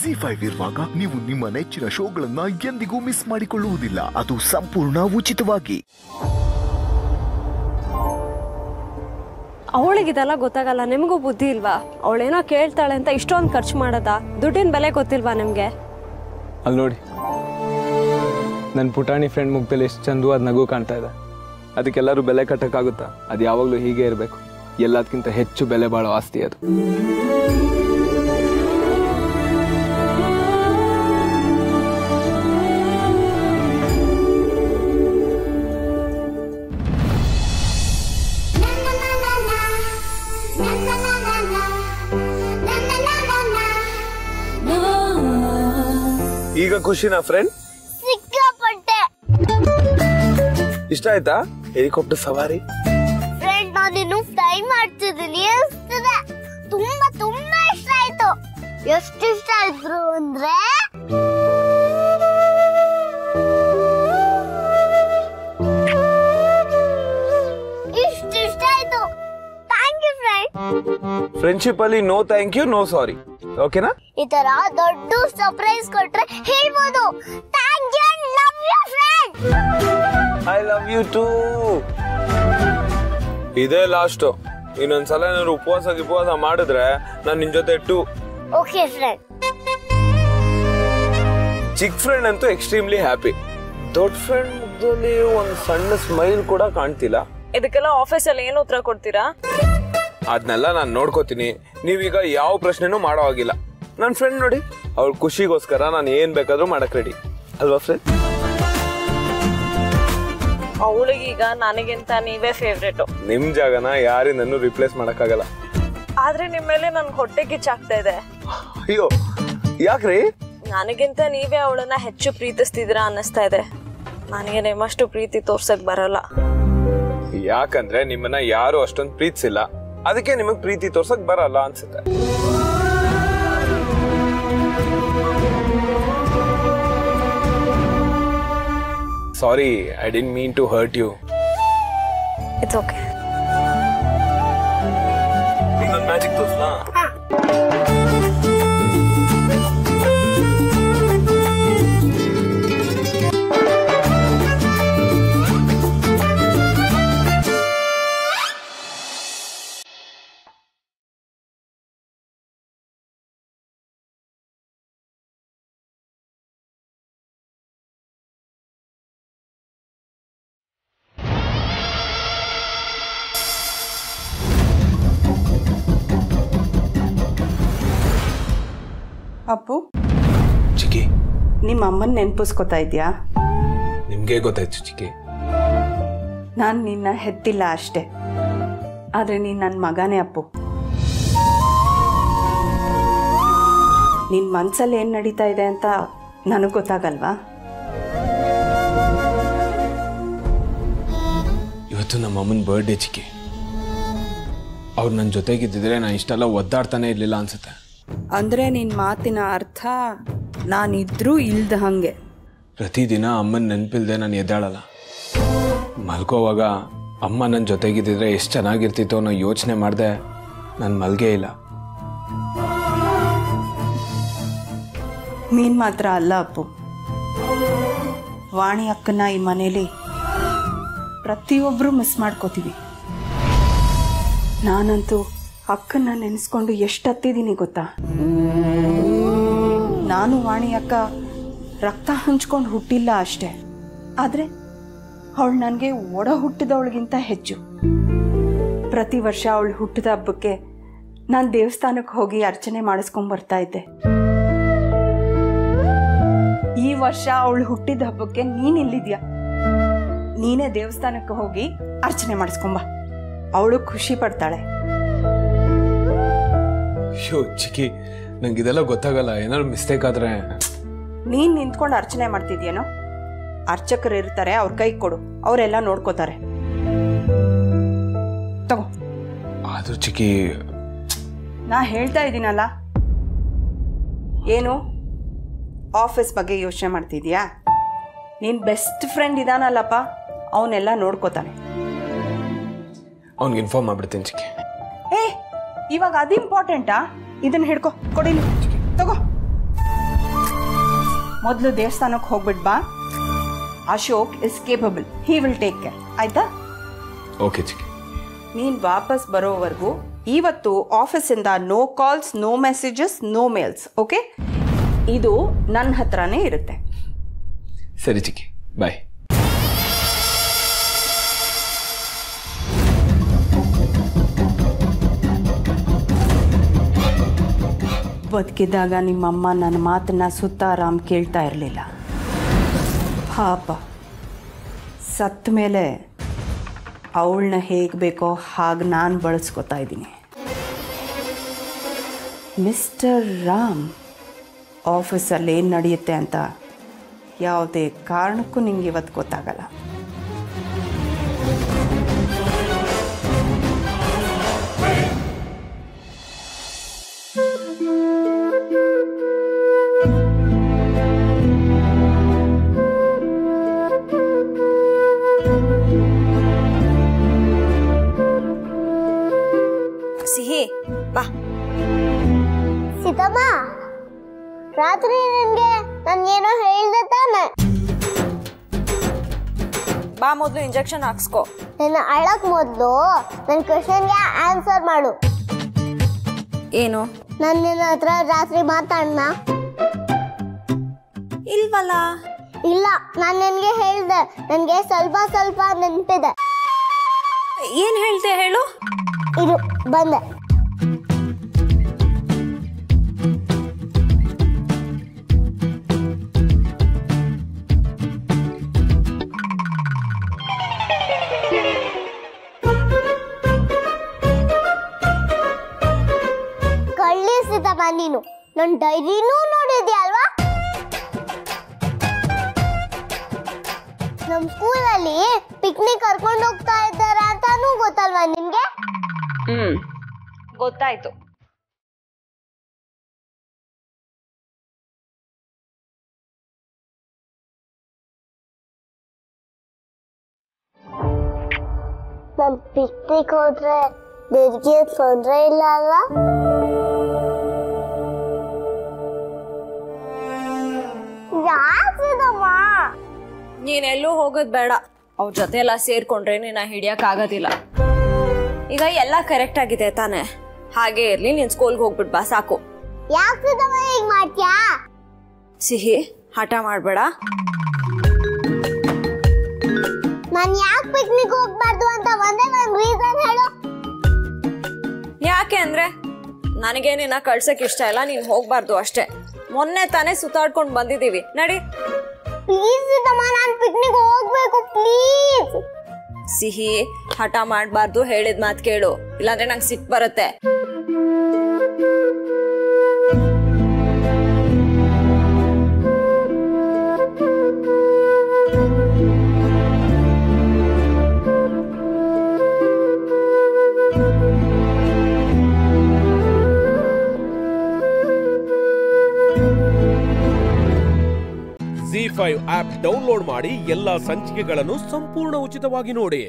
ZEE5 ಇರುವಾಗ ನೀವು ನಿಮ್ಮ ನೆಚ್ಚಿನ ಶೋಗಳನ್ನ ಎಂದಿಗೂ ಮಿಸ್ ಮಾಡಿಕೊಳ್ಳುವುದಿಲ್ಲ. ಅದು ಸಂಪೂರ್ಣ ಉಚಿತವಾಗಿ. ಅವಳಿಗಿದೆಲ್ಲ ಗೊತ್ತಾಗಲ್ಲ, ನಿಮಗೂ ಬುದ್ಧಿ ಇಲ್ವಾ? ಅವಳೇನೋ ಕೇಳ್ತಾಳೆ ಅಂತ ಇಷ್ಟೊಂದು ಖರ್ಚು ಮಾಡೋದಾ? ದುಡ್ಡಿನ ಬೆಲೆ ಗೊತ್ತಿಲ್ವಾ ನಿಮಗೆ? ಅಲ್ಲಿ ನೋಡಿ, ನನ್ನ ಪುಟಾಣಿ ಫ್ರೆಂಡ್ ಮುಖದಲ್ಲಿ ಎಷ್ಟು ಚಂದ ಅದು ನಗು ಕಾಣ್ತಾ ಇದೆ. ಅದಕ್ಕೆಲ್ಲರೂ ಬೆಲೆ ಕಟ್ಟಕ್ಕಾಗುತ್ತಾ? ಅದು ಯಾವಾಗಲೂ ಹೀಗೆ ಇರಬೇಕು. ಎಲ್ಲದಕ್ಕಿಂತ ಹೆಚ್ಚು ಬೆಲೆ ಬಾಳೋ ಆಸ್ತಿ ಅದು. ಈಗ ಖುಷಿನಾ ಫ್ರೆಂಡ್? ಸಿಕ್ಕಾಪಟ್ಟೆ. ಇಷ್ಟ ಆಯ್ತಾ ಹೆಲಿಕಾಪ್ಟರ್ ಸವಾರಿ? ಫ್ರೆಂಡ್, ನಾನಿನ್ನು ಫ್ಲೈ ಮಾಡ್ತಿದ್ದೀನಿ ಅನಿಸ್ತದೆ. ತುಂಬಾ ತುಂಬಾ ಇಷ್ಟ ಆಯ್ತು. ಎಷ್ಟು ಇಷ್ಟ ಆಯ್ತು ಅಂದ್ರೆ ಇಷ್ಟ ಆಯ್ತು. Thank you friend. ಫ್ರೆಂಡ್ಶಿಪ್ ಅಲ್ಲಿ no thank you, no sorry. ಓಕೆನಾ? ಈ ತರ ದೊಡ್ಡ ಸರ್ಪ್ರೈಸ್ ಕೊಟ್ರೆ ಹೇಳ್ಬೋದು, thank you, love you friend. I love you too. ಇದೇ ಲಾಸ್ಟ್. ಇನ್ನೊಂದ್ಸಲ ಏನಾದ್ರು ಉಪವಾಸ ಮಾಡಿದ್ರೆ ನಾನು ನಿನ್ ಜೊತೆ ಟೂ. Okay friend. ಚಿಕ್ಕ ಫ್ರೆಂಡ್ ಅಂತೂ ಎಕ್ಸ್ಟ್ರೀಮ್ಲಿ ಹ್ಯಾಪಿ. ದೊಡ್ಡ ಫ್ರೆಂಡ್ ಮುಖದಲ್ಲಿ ಒಂದು ಸಣ್ಣ ಸ್ಮೈಲ್ ಕೂಡ ಕಾಣ್ತಿಲ್ಲ. ಇದಕ್ಕೆಲ್ಲ ಆಫೀಸಲ್ಲಿ ಏನು ಉತ್ತರ ಕೊಡ್ತೀರಾ? ಅದನ್ನೆಲ್ಲ ನಾನು ನೋಡ್ಕೋತೀನಿ. ನೀವೀಗ ಯಾವ ಪ್ರಶ್ನೆನೂ ಮಾಡೋ ಆಗಿಲ್ಲ. ನನ್ನ ಫ್ರೆಂಡ್ ನೋಡಿ, ಅವ್ಳ ಖುಷಿಗೋಸ್ಕರ ನಾನು ಏನ್ ಬೇಕಾದ್ರೂ ಮಾಡಕ್ ರೆಡಿ ಅಲ್ವಾ ಫ್ರೆಂಡ್? ಅವಳಿಗೀಗ ನನಗಿಂತ ನೀವೇ ಫೇವ್ರೇಟು. ನಿಮ್ ಜಾಗನ ಯಾರಿಂದನೂ ರಿಪ್ಲೇಸ್ ಮಾಡಕ್ಕಾಗಲ್ಲ. ಆದ್ರೆ ನಿಮ್ ಮೇಲೆ ನನ್ಗೆ ಹೊಟ್ಟೆ ಕಿಚ್ಚಾಗ್ತಾ ಇದೆ. ಅಯ್ಯೋ, ಯಾಕ್ರಿ? ನನಗಿಂತ ನೀವೇ ಅವಳನ್ನ ಹೆಚ್ಚು ಪ್ರೀತಿಸ್ತಿದ್ದೀರಾ ಅನ್ನಿಸ್ತಾ ಇದೆ. ನನಗೆ ನಿಮ್ಮಷ್ಟು ಪ್ರೀತಿ ತೋರ್ಸಕ್ ಬರಲ್ಲ. ಯಾಕಂದ್ರೆ ನಿಮ್ಮನ್ನ ಯಾರು ಅಷ್ಟೊಂದು ಪ್ರೀತಿಸಿಲ್ಲ, ಅದಕ್ಕೆ ನಿಮಗ್ ಪ್ರೀತಿ ತೋರ್ಸಕ್ ಬರಲ್ಲ ಅನ್ಸುತ್ತೆ. Sorry, I didn't mean to hurt you. It's okay. ಇನ್ನೊಂದು ಮ್ಯಾಜಿಕ್ ತೋರ್ಸಲಾ? ಅಪ್ಪು, ಚಿಕ್ಕಿ, ನಿಮ್ಮ ಅಮ್ಮನ ನೆನಪಿಸ್ಕೊತಾ ಇದ್ಯಾ? ನಿಮ್ಗೆ ಗೊತ್ತಾಯ್ತು ಚಿಕ್ಕಿ. ನಾನು ನಿನ್ನ ಹೆತ್ತಿಲ್ಲ ಅಷ್ಟೇ, ಆದರೆ ನೀನು ನನ್ನ ಮಗನೇ ಅಪ್ಪು. ನಿನ್ನ ಮನಸ್ಸಲ್ಲಿ ಏನು ನಡೀತಾ ಇದೆ ಅಂತ ನನಗೆ ಗೊತ್ತಾಗಲ್ವಾ? ಇವತ್ತು ನಮ್ಮ ಅಮ್ಮನ ಬರ್ಡೇ ಚಿಕ್ಕಿ. ಅವ್ರು ನನ್ನ ಜೊತೆಗಿದ್ದಿದ್ರೆ ನಾನು ಇಷ್ಟೆಲ್ಲ ಒದ್ದಾಡ್ತಾನೆ ಇರಲಿಲ್ಲ ಅನ್ಸುತ್ತೆ. ಅಂದರೆ ನಿನ್ನ ಮಾತಿನ ಅರ್ಥ ನಾನಿದ್ರೂ ಇಲ್ದ ಹಾಗೆ. ಪ್ರತಿದಿನ ಅಮ್ಮನ ನೆನಪಿಲ್ದೆ ನಾನು ಎದ್ದಾಳಲ್ಲ. ಮಲ್ಗೋವಾಗ ಅಮ್ಮ ನನ್ನ ಜೊತೆಗಿದ್ದಿದ್ರೆ ಎಷ್ಟು ಚೆನ್ನಾಗಿರ್ತಿತ್ತು ಅನ್ನೋ ಯೋಚನೆ ಮಾಡಿದೆ ನಾನು ಮಲ್ಗೇ ಇಲ್ಲ. ನೀನು ಮಾತ್ರ ಅಲ್ಲ ಅಪ್ಪು, ವಾಣಿ ಅಕ್ಕನ ಈ ಮನೇಲಿ ಪ್ರತಿಯೊಬ್ಬರು ಮಿಸ್ ಮಾಡ್ಕೋತೀವಿ. ನಾನಂತೂ ಅಕ್ಕನ್ನ ನೆನೆಸ್ಕೊಂಡು ಎಷ್ಟು ಹತ್ತಿದ್ದೀನಿ ಗೊತ್ತಾ? ನಾನು ವಾಣಿ ಅಕ್ಕ ರಕ್ತ ಹಂಚ್ಕೊಂಡು ಹುಟ್ಟಿಲ್ಲ ಅಷ್ಟೇ, ಆದರೆ ಅವಳು ನನಗೆ ಒಡ ಹುಟ್ಟಿದವಳಿಗಿಂತ ಹೆಚ್ಚು. ಪ್ರತಿ ವರ್ಷ ಅವಳು ಹುಟ್ಟಿದ ಹಬ್ಬಕ್ಕೆ ನಾನು ದೇವಸ್ಥಾನಕ್ಕೆ ಹೋಗಿ ಅರ್ಚನೆ ಮಾಡಿಸ್ಕೊಂಡ್ಬರ್ತಾ ಇದ್ದೆ. ಈ ವರ್ಷ ಅವಳು ಹುಟ್ಟಿದ ಹಬ್ಬಕ್ಕೆ ನೀನಿಲ್ಲಿದ್ಯಾ? ನೀನೇ ದೇವಸ್ಥಾನಕ್ಕೆ ಹೋಗಿ ಅರ್ಚನೆ ಮಾಡಿಸ್ಕೊಂಬ, ಅವಳು ಖುಷಿ ಪಡ್ತಾಳೆ. ಅಯ್ಯೋ ಚಿಕ್ಕಿ, ನಂಗೆ ಇದೆಲ್ಲ ಗೊತ್ತಾಗಲ್ಲ. ಏನಾದ್ರು ಮಿಸ್ಟೇಕ್ ಆದ್ರೆ? ನೀನು ನಿಂತ್ಕೊಂಡು ಅರ್ಚನೆ ಮಾಡ್ತಿದ್ಯೇನೋ? ಅರ್ಚಕರು ಇರ್ತಾರೆ, ಅವ್ರ ಕೈ ಕೊಡು, ಅವರೆಲ್ಲ ನೋಡ್ಕೋತಾರೆ. ತಗೋ. ಆದ್ರೂ ಚಿಕ್ಕಿ, ನಾ ಹೇಳ್ತಾ ಇದ್ದೀನಲ್ಲ. ಏನು ಆಫೀಸ್ ಬಗ್ಗೆ ಯೋಚನೆ ಮಾಡ್ತಿದ್ಯಾ? ನಿನ್ನ ಬೆಸ್ಟ್ ಫ್ರೆಂಡ್ ಇದಾನಲ್ಲಪ್ಪ, ಅವನ್ನೆಲ್ಲ ನೋಡ್ಕೋತಾನೆ. ಅವ್ನಿಗೆ ಇನ್ಫಾರ್ಮ್ ಮಾಡ್ಬಿಡ್ತೀನಿ ಚಿಕ್ಕಿ. ಏ, ಇವಾಗ ಅದು ಇಂಪಾರ್ಟೆಂಟಾ? ಇದನ್ನ ಹಿಡ್ಕೊ, ಕೊಡಿಲಿ, ತಗೋ. ಮೊದಲು ದೇವಸ್ಥಾನಕ್ಕೆ ಹೋಗ್ಬಿಟ್ ಬಾ. Ashok is capable, he will take care. ಆಯ್ತಾ? ಓಕೆ ಚಿಕ್ಕಿ. ನೀನು ವಾಪಸ್ ಬರೋವರೆಗೂ ಇವತ್ತು ಆಫೀಸಿಂದ no calls, no messages, no mails. Okay? ಇದು ನನ್ನ ಹತ್ರನೇ ಇರುತ್ತೆ. ಸರಿ ಚಿಕ್ಕಿ, ಬಾಯ್. ಬದುಕಿದ್ದಾಗ ನಿಮ್ಮಮ್ಮ ನನ್ನ ಮಾತನ್ನ ಸುತ್ತಾರಾಮ್ ಕೇಳ್ತಾ ಇರಲಿಲ್ಲ. ಪಾಪ ಸತ್ತ ಮೇಲೆ ಅವಳನ್ನ ಹೇಗೆ ಬೇಕೋ ಹಾಗೆ ನಾನು ಬಳಸ್ಕೊತಾ ಇದ್ದೀನಿ. ಮಿಸ್ಟರ್ ರಾಮ್ ಆಫೀಸಲ್ಲಿ ಏನು ನಡೆಯುತ್ತೆ ಅಂತ ಯಾವುದೇ ಕಾರಣಕ್ಕೂ ನಿಂಗೆ ಇವತ್ತು ಗೊತ್ತಾಗಲ್ಲ. ಸಿಹಿ ಬಾ. ಸೀತಮ್ಮ, ರಾತ್ರಿ ನಿನ್ಗೆ ನಾನೇನೋ ಹೇಳ್ದೆ ತಾನೆ? ಬಾ, ಮೊದಲು ಇಂಜೆಕ್ಷನ್ ಹಾಕ್ಸ್ಕೊ. ನಿನ್ನ ಅಳಕ್ ಮೊದಲು ನನ್ನ ಕ್ವೆಶ್ಚನ್ಗೆ ಆನ್ಸರ್ ಮಾಡು. ಏನು? ನಾನು ನಿನ್ನ ಹತ್ರ ರಾತ್ರಿ ಮಾತಾಡ್ನ? ಇಲ್ವಲ್ಲ. ಇಲ್ಲ, ನಾನು ನಿನ್ಗೆ ಹೇಳ್ದೆ. ನನಗೆ ಸ್ವಲ್ಪ ಸ್ವಲ್ಪ ನೆನಪಿದೆ. ಏನ್ ಹೇಳ್ದೆ ಹೇಳು? ಇರು, ಬಂದೆ. ಕಳಿಸಿದಮ್ಮ ನೀನು. ನನ್ನ ಡೈರಿನೂ ನೋಡಿದ್ಯಾ ಅಲ್ವಾ? ನಮ್ ಸ್ಕೂಲಲ್ಲಿ ಪಿಕ್ನಿಕ್ ಕರ್ಕೊಂಡು ಹೋಗ್ತಾ ಇದ್ದಾರೆ ಅಂತಾನೂ ಗೊತ್ತಲ್ವಾ ನಿಮ್ಗೆ? ಗೊತ್ತಾಯ್ತು. ನಮ್ ಪಿಕ್ನಿಕ್ ಹೋದ್ರೆ ದೇವ್ರಿಗೆ ತೊಂದ್ರೆ ಇಲ್ಲ ಅಲ್ಲ? ಯಾಕಮ್ಮ? ನೀನೆಲ್ಲೂ ಹೋಗೋದ್ ಬೇಡ. ಅವ್ರ ಜೊತೆ ಎಲ್ಲ ಸೇರ್ಕೊಂಡ್ರೆ ನೀನ ಹಿಡಿಯಕ್ ಆಗೋದಿಲ್ಲ. ಈಗ ಎಲ್ಲ ಕರೆಕ್ಟ್ ಆಗಿದೆ ತಾನೆ? ಹಾಗೆ ಇರ್ಲಿ, ನೀನ್ ಸ್ಕೂಲ್ಗೆ ಹೋಗ್ಬಿಟ್ ಬಾ ಸಾಕು. ಯಾಕೆ ಹೀಗ್ ಮಾಡ್ತೀಯಾ? ಸಿಹಿ, ಹಠ ಮಾಡ್ಬೇಡ. ನಾನ್ ಯಾಕೆ ಪಿಕ್ನಿಕ್ ಹೋಗ್ಬಾರ್ದು ಅಂತ ಒಂದೇ ಒಂದ್ ರೀಸನ್ ಹೇಳು. ಯಾಕೆ ಅಂದ್ರೆ ನನಗೆ ನಿನ್ನ ಕಳ್ಸಕ್ ಇಷ್ಟ ಇಲ್ಲ, ನೀನ್ ಹೋಗ್ಬಾರ್ದು ಅಷ್ಟೇ. ಮೊನ್ನೆ ತಾನೇ ಸುತ್ತಾಡ್ಕೊಂಡ್ ಬಂದಿದೀವಿ, ನಡಿ. ಪ್ಲೀಸ್ ತಮ್ಮ, ನಾನ್ ಪಿಕ್ನಿಕ್ ಹೋಗ್ಬೇಕು ಪ್ಲೀಸ್. ಸಿಹಿ, ಹಠ ಮಾಡ್ಬಾರ್ದು, ಹೇಳಿದ್ ಮಾತ್ ಕೇಳು, ಇಲ್ಲಾಂದ್ರೆ ನಂಗೆ ಸಿಟ್ಟು ಬರುತ್ತೆ. ZEE5 ಆಪ್ ಡೌನ್ಲೋಡ್ ಮಾಡಿ ಎಲ್ಲಾ ಸಂಚಿಕೆಗಳನ್ನು ಸಂಪೂರ್ಣ ಉಚಿತವಾಗಿ ನೋಡಿ.